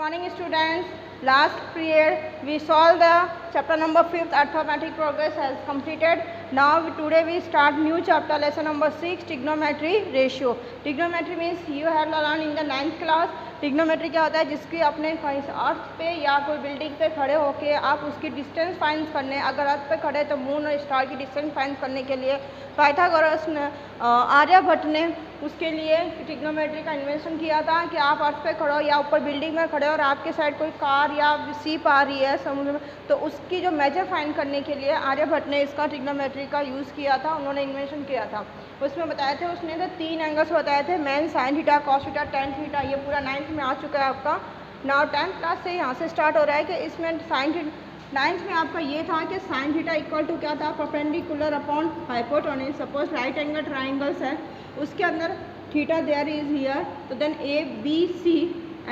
morning students. Last period we solved the chapter number 5th arithmetic progress has completed. Now today we start new chapter lesson number 6 trigonometry ratio. Trigonometry means you have learned in the 9th class. Trigonometry क्या होता है, जिसकी अपने कहीं अर्थ पे या कोई building पे खड़े होके आप उसकी डिस्टेंस फाइंड करने, अगर अर्थ पे खड़े तो मून और स्टार की डिस्टेंस फाइंड करने के लिए पाइथागोरस ने आर्यभट्ट ने उसके लिए ट्रिग्नोमेट्री का इन्वेंशन किया था कि आप अर्थ पे खड़े हो या ऊपर बिल्डिंग में खड़े हो और आपके साइड कोई कार या शिप आ रही है समुद्र में, तो उसकी जो मेजर फाइंड करने के लिए आर्यभट्ट ने इसका ट्रिग्नोमेट्री का यूज़ किया था, उन्होंने इन्वेंशन किया था। उसमें बताए थे उसने तो 3 एंगल्स बताए थे, main sine theta, cos theta, tan theta. ये पूरा 9th में आ चुका है आपका। नाउ 10th क्लास से यहाँ से स्टार्ट हो रहा है कि इसमें साइन 9th में आपका ये था कि साइन थीटा इक्वल टू क्या था, perpendicular upon hypotenuse. Suppose right angle triangles है, उसके अंदर थीटा देयर इज हियर, तो then A B C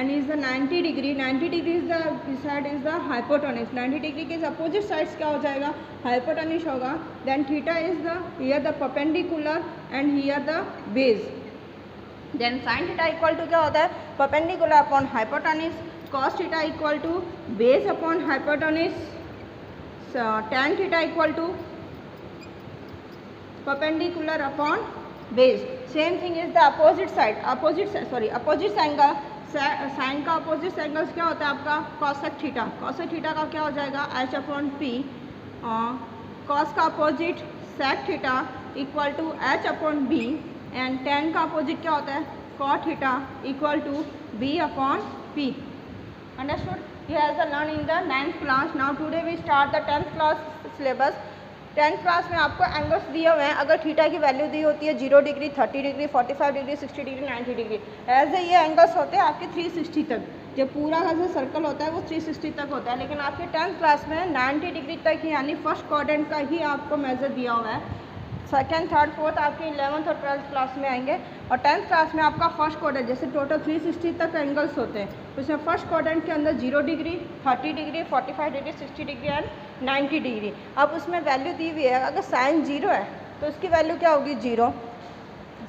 and is the 90 degree. 90 degree is the side is the hypotenuse. 90 degree के opposite sides क्या हो जाएगा, हाइपोटेन्यूज होगा. then theta is the here the perpendicular and here the base. then sin theta equal to क्या होता है, perpendicular upon hypotenuse. cos theta equal to base upon hypotenuse. tan theta equal to perpendicular upon base. same thing is the opposite side. opposite angle. Sine का opposite angles क्या होता है आपका, cosec theta. Cosec theta का क्या हो जाएगा, H upon P. Cos का opposite sec theta equal to H upon B. And tan का अपोजिट क्या होता है, cot theta equal to B upon P. Understood. ये has learn in the 9th class. Now today we start the 10th class syllabus. 10th class में आपको angles दिए हुए हैं. अगर थीटा की वैल्यू दी होती है 0 degree, 30 degree, 45 degree, 60 degree, 90 degree, ऐसे ये एंगल्स होते हैं आपके 360 तक. जो पूरा का जो सर्कल होता है वो 360 तक होता है, लेकिन आपके 10th क्लास में 90 डिग्री तक ही, यानी फर्स्ट क्वाड्रेंट का ही आपको मेजर दिया हुआ है. सेकेंड, थर्ड, फोर्थ आपके 11th और 12th क्लास में आएंगे. और 10th क्लास में आपका फर्स्ट क्वाड्रेंट, जैसे टोटल 360 तक एंगल्स होते हैं, उसमें फर्स्ट क्वाड्रेंट के अंदर 0 degree, 30 degree, 45 degree, 60 degree and 90 degree. अब उसमें वैल्यू दी हुई है, अगर साइन 0 है तो इसकी वैल्यू क्या होगी, 0.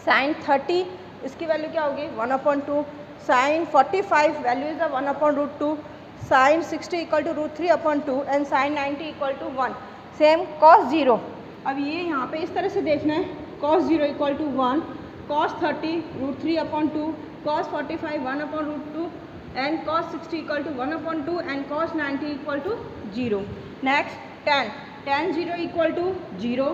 साइन 30 इसकी वैल्यू क्या होगी, 1/2. Sine 45 value is 1/√2. Sine 60 equal to √3/2 and sine 90 equal to 1. Same cos 0. अब ये यहाँ पे इस तरह से देखना है, cos 0 equal to 1, cos 30 √3/2, cos 45 1/√2 and cos 60 equal to 1/2 and cos 90 equal to 0. Next tan 0 equal to 0,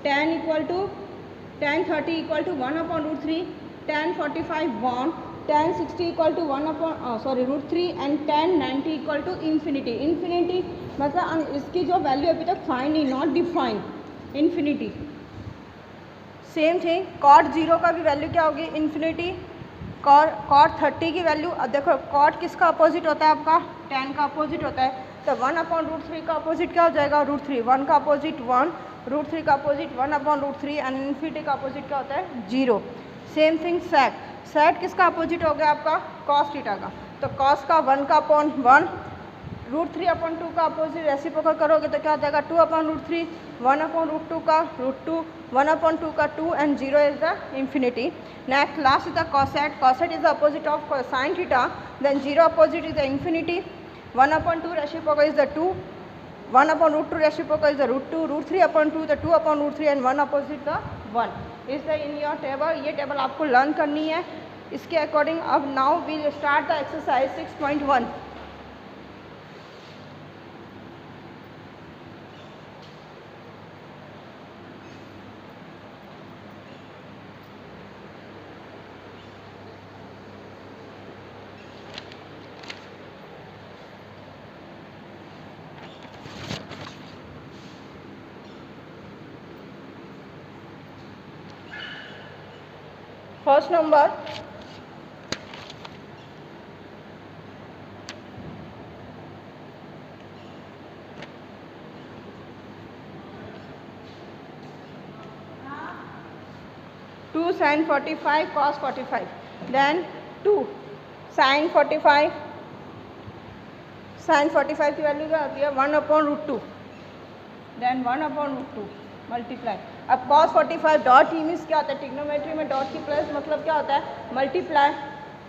tan 30 equal to 1/√3, tan 45 1, tan 60 equal to √3 and tan 90 equal to infinity. Infinity मतलब इसकी जो वैल्यू अभी तक find नहीं, not defined, infinity. Same thing cot 0 का भी value क्या होगी, इन्फिनिटी. कॉट 30 की वैल्यू, अब देखो कॉट किसका अपोजिट होता है आपका, tan का अपोजिट होता है, तो 1/√3 का अपोजिट क्या हो जाएगा, √3. 1 का अपोजिट 1, √3 का अपोजिट 1/√3 एंड इन्फिनिटी का अपोजिट क्या होता है, 0. सेम थिंग सेक किसका अपोजिट हो गया आपका, कॉस थीटा का. तो कॉस का 1/1, √3/2 का अपोजिट रेसिप्रोकल करोगे तो क्या हो जाएगा, 2/√3, 1/√2 का √2, 1/2 का 2 and 0 is the infinity. Next last is the cosec. Cosec is the opposite of sine theta, then 0 opposite is the infinity. 1/2 reciprocal is the 2, 1/√2 reciprocal is the √2, √3/2 the 2/√3 and 1 opposite the 1 is the in your table. ये table आपको learn करनी है इसके according. अब now we start the exercise 6.1. First number, two sine 45 cos 45, then 2 sine 45. Sine 45 की value क्या होती है, 1/√2, देन 1/√2 मल्टीप्लाई. अब cos 45 डॉट ही मीन्स क्या होता है, ट्रिग्नोमेट्री में डॉट की प्लस मतलब क्या होता है, मल्टीप्लाई.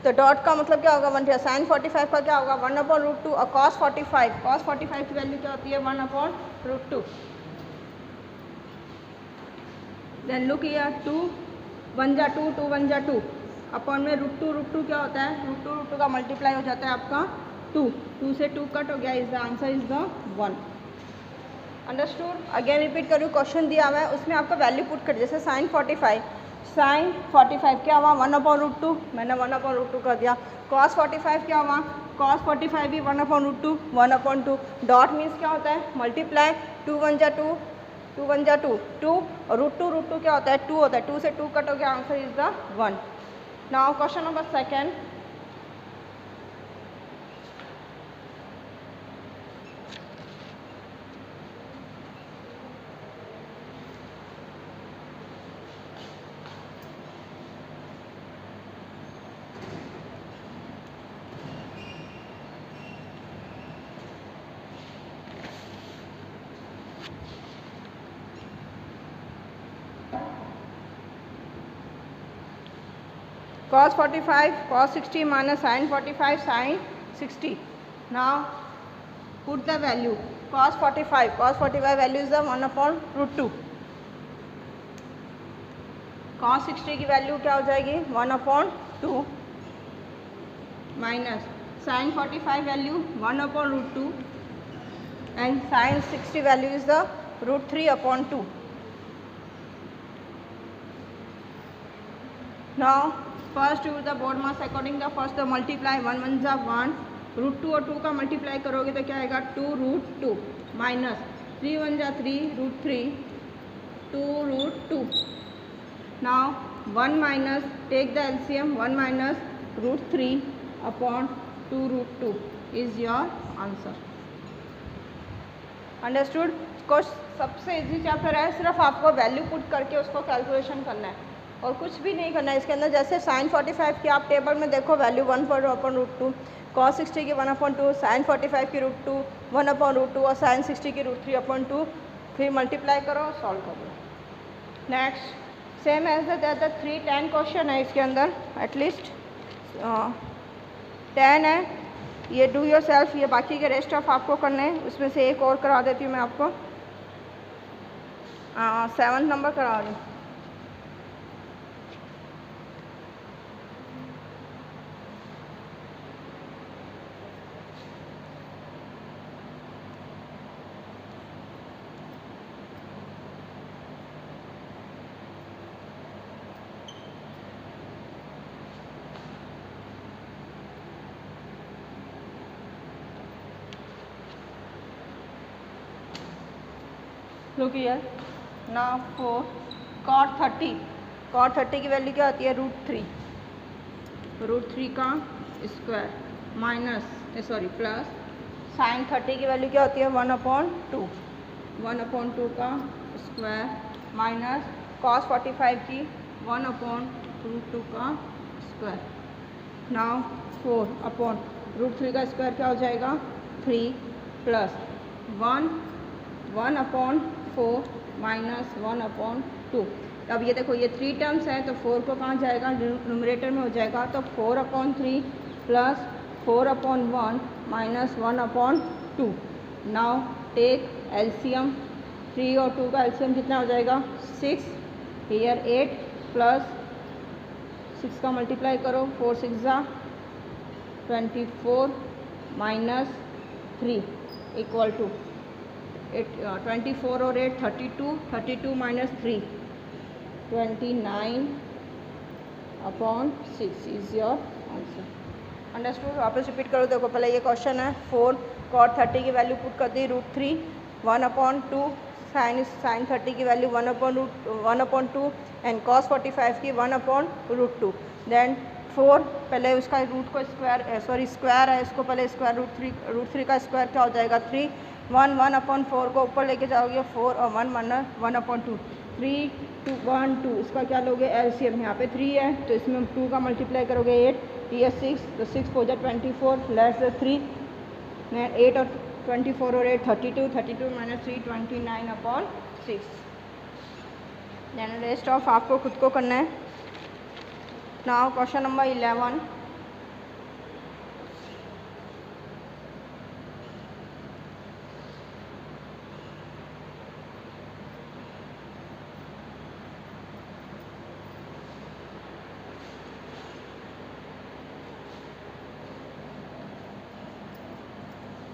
तो डॉट का मतलब क्या होगा 1 साइन 45 का क्या होगा 1/√2 और कॉस 45 की वैल्यू क्या होती है 1/√2। देन लुक हियर 2 1 जा 2 2 1 जा 2 अपॉन में √2 क्या होता है √2 का मल्टीप्लाई हो जाता है आपका 2 से 2 कट हो गया is the answer is the 1। Understood. Again repeat करूँ क्वेश्चन दिया हुआ है उसमें आपका वैल्यू पुट कर जैसे साइन 45 क्या हुआ 1/√2 मैंने 1/√2 कर दिया। कॉस 45 क्या हुआ कॉस 45 भी 1/√2 1/2 डॉट मीन्स क्या होता है मल्टीप्लाई 2 1 जा 2 2 1 जा 2 2 और √2 क्या होता है 2 होता है 2 से 2 कट हो गया answer is the 1। Now question number second cos 45 cos 60 minus sin 45 sin 60। now put the value cos 45 value is the 1/√2 cos 60 की वैल्यू क्या हो जाएगी 1/2 minus sin 45 value 1/√2 and sin 60 value is the √3/2। now first use the board mass according the first the multiply 1 1 जा 1 √2 और 2 का multiply करोगे तो क्या आएगा 2√2 माइनस 3 1 जा 3 √3 2√2। now 1 minus take the LCM 1 minus √3/2√2 is your answer. Understood. सबसे easy chapter है सिर्फ आपको वैल्यू पुट करके उसको कैलकुलेशन करना है और कुछ भी नहीं करना है इसके अंदर। जैसे साइन 45 की आप टेबल में देखो वैल्यू 1/√2 कॉस 60 की 1/2 साइन 45 की √2 1/√2 और साइन 60 की √3/2 फिर मल्टीप्लाई करो सॉल्व करो। Next same as the 3 10 question है इसके अंदर एटलीस्ट 10 है ये डू योर सेल्फ ये बाकी के रेस्ट ऑफ आपको करने हैं उसमें से एक और करा देती हूँ मैं आपको 7 नंबर करा रही हूँ। लुक हियर नाउ 4 cot 30 की वैल्यू क्या होती है √3 का स्क्वायर माइनस प्लस साइन 30 की वैल्यू क्या होती है 1/2 का स्क्वायर माइनस cos 45 की 1/√2 का स्क्वायर। नाउ 4/√3 का स्क्वायर क्या हो जाएगा 3 प्लस 1/4 माइनस 1/2। अब ये देखो ये 3 टर्म्स है तो 4 को कहाँ जाएगा न्यूमरेटर में हो जाएगा तो 4/3 plus 4/1 minus 1/2। Now take LCM 3 और 2 का एलसीएम कितना हो जाएगा 6 हियर 8 प्लस 6 का मल्टीप्लाई करो 4 6 जा 24 माइनस 3 इक्वल टू 24 और 8 32 minus 3 29/6 is your answer. Understood. वापस रिपीट करो देखो पहले ये क्वेश्चन है 4 cot 30 की वैल्यू पुट कर दी √3 1/2 साइन 30 की वैल्यू 1/2 एंड cos 45 की 1/√2 देन 4 पहले उसका रूट को स्क्वायर है इसको पहले स्क्वायर √3 का स्क्वायर क्या हो जाएगा 3 1/4 को ऊपर लेके जाओगे 4 और 1/2 3 2 1 2 इसका क्या लोगे एलसीएम यहाँ पे 3 है तो इसमें 2 का मल्टीप्लाई करोगे 8 ये 6 तो 6 4 24 लेस 3 8 और 24 और 8 32 माइनस 3 29/6। देन रेस्ट ऑफ आपको खुद को करना है। Now question number 11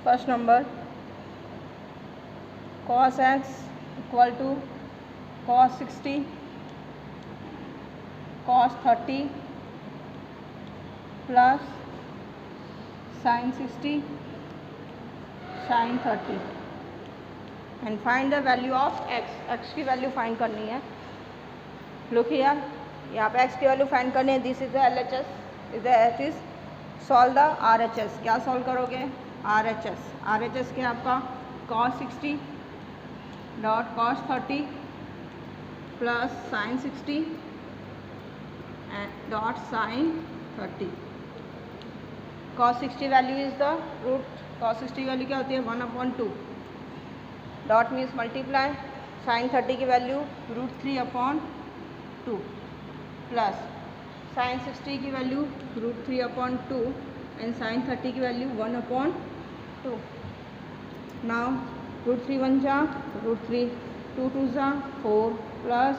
first number cos x equal to cos 60 cos 30 plus sin 60 sin 30 and find the value of x। x की वैल्यू फाइंड करनी है। लुक हियर, यहाँ पे x की वैल्यू फाइंड करनी है। This is the LHS, it is solve the RHS। क्या सॉल्व करोगे? RHS। RHS क्या आपका cos 60 dot cos 30 plus sin 60 and dot sin 30। cos 60 value is the root, cos 60 value क्या होती है 1/2 डॉट मीन्स मल्टीप्लाई, sin 30 की value √3/2 plus sin 60 की value √3/2 and sin 30 की वैल्यू 1/2। नाउ √3 1 जा √3, 2 2 जा 4 प्लस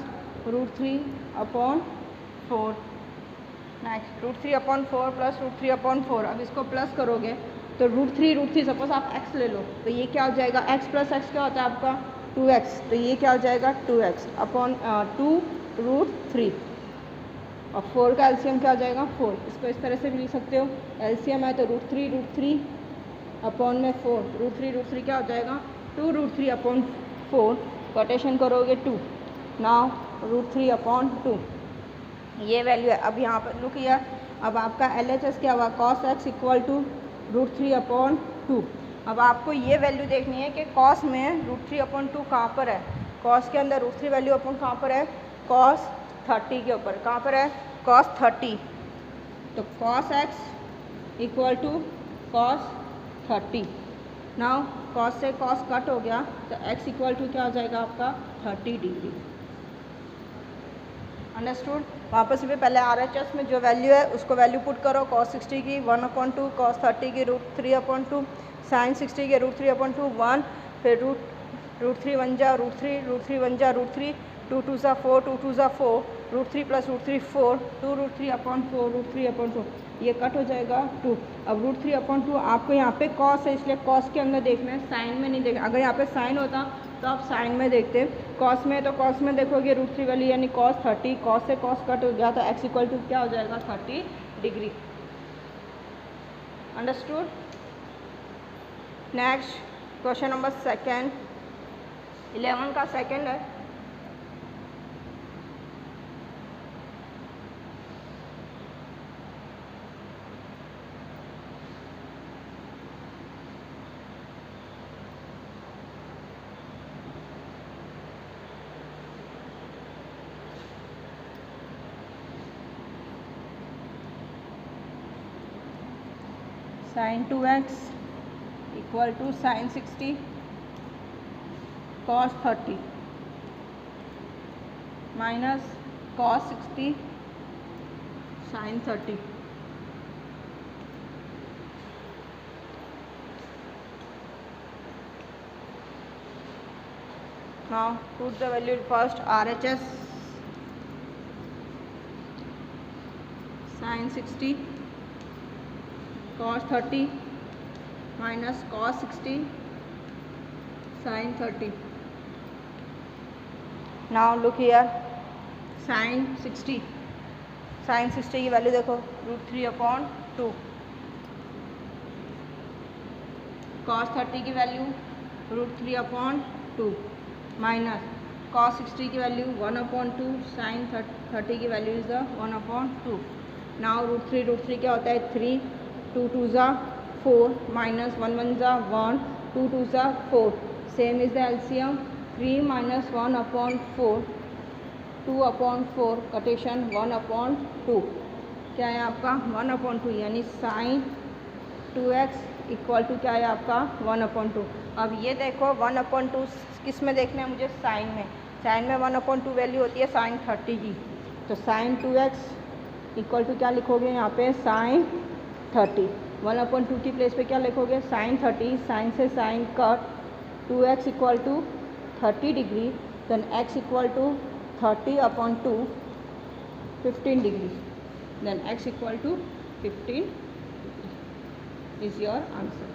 √3/4। Next √3/4 plus √3/4। अब इसको प्लस करोगे तो √3 सपोज आप x ले लो तो ये क्या हो जाएगा, x प्लस x क्या होता है आपका 2x, तो ये क्या हो जाएगा 2x अपॉन 2√3 और 4 का एलसीएम क्या हो जाएगा 4। इसको इस तरह से भी लिख सकते हो, एलसीएम है तो √3 अपॉन में 4, √3 क्या हो जाएगा 2√3/4, कोटेशन करोगे 2, नाउ √3/2 ये वैल्यू है। अब यहाँ पर लुक हियर, अब आपका LHS क्या हुआ cos x इक्वल टू √3/2। अब आपको ये वैल्यू देखनी है कि cos में √3/2 कहाँ पर है। cos के अंदर √3 वैल्यू अपन कहाँ पर है, cos 30 के ऊपर। कहाँ पर है cos 30, तो cos x equal to cos 30। Now cos से cos कट हो गया तो x इक्वल टू क्या हो जाएगा आपका 30 डिग्री। अंडरस्टूड। वापस भी पहले RHS में जो वैल्यू है उसको वैल्यू पुट करो, cos 60 की 1/2, cos 30 की √3/2, sin 60 के √3/2 1, फिर √3 1 जा √3 1 जा √3, 2 2 जा 4, 2 2 जा 4, √3 प्लस √3 4, 2√3/4 √3/4, ये कट हो जाएगा 2। अब √3/2 आपको यहाँ पे cos है इसलिए cos के अंदर देखना है, साइन में नहीं देखना। अगर यहाँ पे साइन होता तो आप साइन में देखते, cos में तो cos में देखोगे √3 वैल्यू यानी cos 30, cos से cos कट हो गया तो x इक्वल टू क्या हो जाएगा 30 degree. Understood. Next question number second, 11 का सेकेंड है। sin 2x equal to sin 60 cos 30 minus cos 60 sin 30। Now put the value first, RHS sin 60 cos 30 minus cos 60 sin 30। Now look here, sin 60 की value देखो √3/2, cos 30 की value √3/2 minus cos 60 की value 1/2, sin 30 की value is the 1/2। Now √3 क्या होता है 3, 2 2 जा 4 minus 1 1 जा 1, 2 2 जा 4, same is the LCM 3 minus 1/4, 2/4 कटेशन 1/2, क्या है आपका 1/2 यानी sin 2x इक्वल टू क्या है आपका 1/2। अब ये देखो 1/2 किस में देखना है मुझे, साइन में। साइन में 1/2 वैल्यू होती है sin 30 की, तो sin 2x इक्वल टू क्या लिखोगे यहाँ पे sin 30, 1/2 की प्लेस पे क्या लिखोगे sin 30, साइन से sine cut, 2x equal to 30 degree, then x equal to 30/2 15 degree, then x equal to 15 is your answer.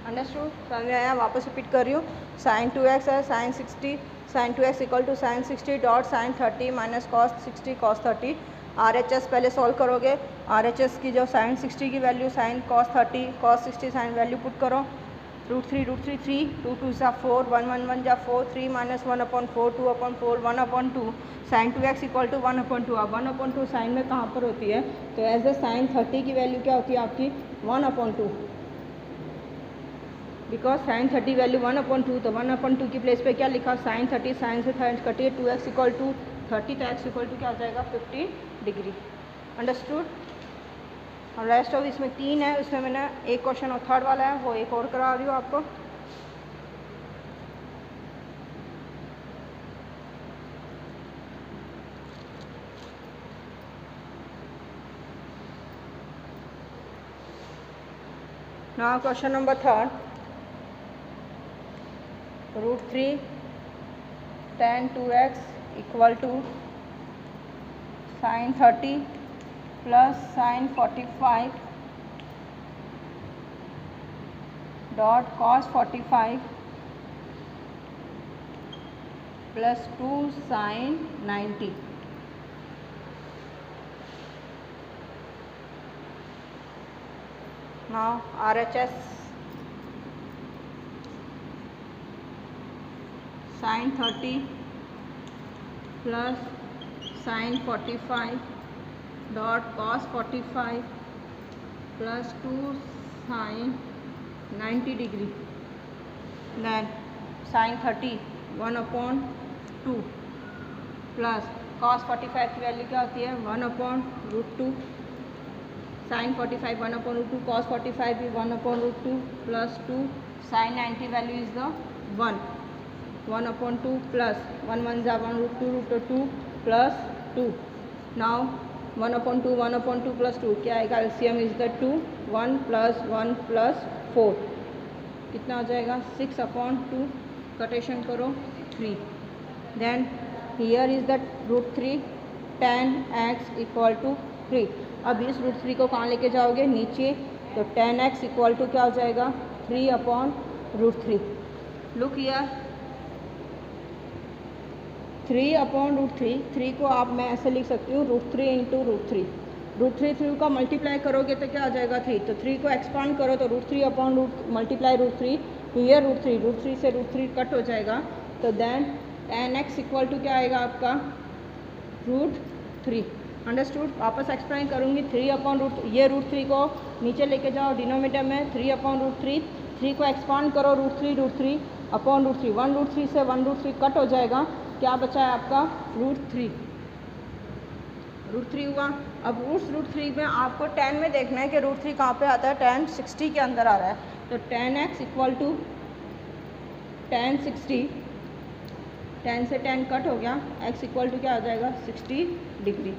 Understood, समझ में आया? वापस रिपीट कर रही हूँ। साइन 2x है sine 60, sine 2x equal to sine 60 dot sine 30 minus cos 60 cos 30। RHS पहले solve करोगे, RHS की जो साइन 60 की value sine cos 30 cos 60 sine value put करो। रूट थ्री 3, 2 2 जा 4, 1 1 1 जा 4, 3 minus 1/4 2/4 1/2 sign 2x equal to 1/2। अब 1/2 साइन में कहाँ पर होती है, तो एज ए साइन 30 की वैल्यू क्या होती है आपकी 1/2, बिकॉज साइन 30 वैल्यू 1/2, तो 1/2 की प्लेस पे क्या लिखा, साइन 30 साइन से साइन कटिए 2x इक्वल टू 30 तो x इक्वल टू क्या हो जाएगा 15 डिग्री। अंडरस्टूड। और रेस्ट ऑफ इसमें 3 है, उसमें मैंने एक क्वेश्चन और थर्ड वाला है वो एक और करा रही हूँ आपको। Now question number third, root 3 tan 2x equal to sine 30 plus sine 45 dot cos 45 plus 2 sine 90। Now RHS sine 30 plus sine 45 dot cos 45 plus 2 sine 90 degree. Then sine 30 1/2 plus cos 45 की वैल्यू क्या होती है 1/√2, sign 45 1/√2 cos 45 भी 1/√2 plus 2 sine 90 value is the 1/2 plus 1 1 जा 1√2 plus 2। Now 1/2 plus 2 क्या आएगा, LCM is the 2, 1 plus 1 plus 4 कितना हो जाएगा 6/2, कटेशन करो 3। Then here is the root 3 tan x equal to 3। अब इस रूट 3 को कहाँ लेके जाओगे नीचे, तो tan x इक्वल टू क्या हो जाएगा 3/√3। लुक हियर 3/√3, 3 को आप मैं ऐसे लिख सकती हूँ √3 इंटू √3। √3 का मल्टीप्लाई करोगे तो क्या आ जाएगा 3, तो 3 को एक्सपांड करो तो √3 मल्टीप्लाई √3, हियर √3 से √3 कट हो जाएगा, तो then tan x equal to क्या आएगा आपका √3। अंडरस्टूड। वापस एक्सप्लेन करूँगी 3/√3, ये √3 को नीचे लेके जाओ डिनोमीटर में 3/√3, 3 को एक्सपांड करो √3 अपॉन √3, 1√3 से 1√3 कट हो जाएगा, क्या बचा है आपका √3 हुआ। अब √3 में आपको tan में देखना है कि √3 कहाँ पे आता है, tan 60 के अंदर आ रहा है, तो tan x equal to tan 60, tan से tan कट हो गया, x इक्वल टू क्या आ जाएगा 60 डिग्री।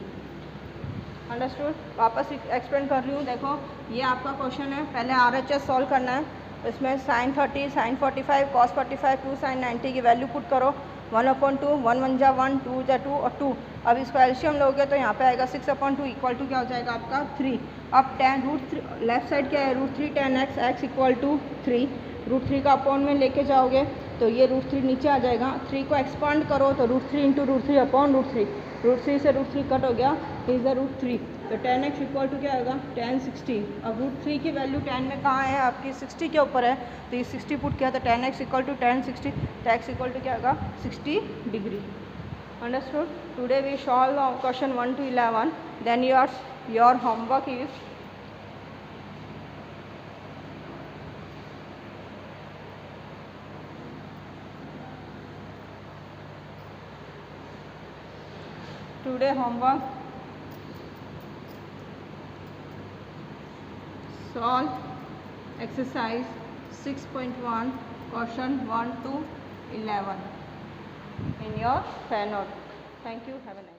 अंडरस्टूड। वापस एक्सप्लेन कर रही हूँ, देखो ये आपका क्वेश्चन है, पहले RHS सॉल्व करना है, इसमें साइन 30 साइन 45 कॉस 45 2 साइन 90 की वैल्यू पुट करो, 1/2 1 1 जा 1 2 जा 2 और 2। अब इसको एलसीएम लोगे तो यहाँ पे आएगा 6/2 इक्वल टू क्या हो जाएगा आपका 3। अब tan √3 लेफ्ट साइड क्या है √3 tan x इक्वल टू 3, √3 का अपॉन में लेके जाओगे तो ये √3 नीचे आ जाएगा, 3 को एक्सपांड करो तो √3 इंटू √3 अपॉन √3 से √3 कट हो गया, इज द √3, तो tan x इक्वल टू क्या होगा tan 60। अब √3 की वैल्यू tan में कहाँ है आपकी 60 के ऊपर है, तो ये 60 पुट किया तो tan x equal to tan 60, तो x इक्वल टू क्या होगा 60 degree. Understood. Today we solve question 1 to 11, then your homework is today homework solve exercise 6.1 question 1 to 11 in your fair note. Thank you. Have a nice day.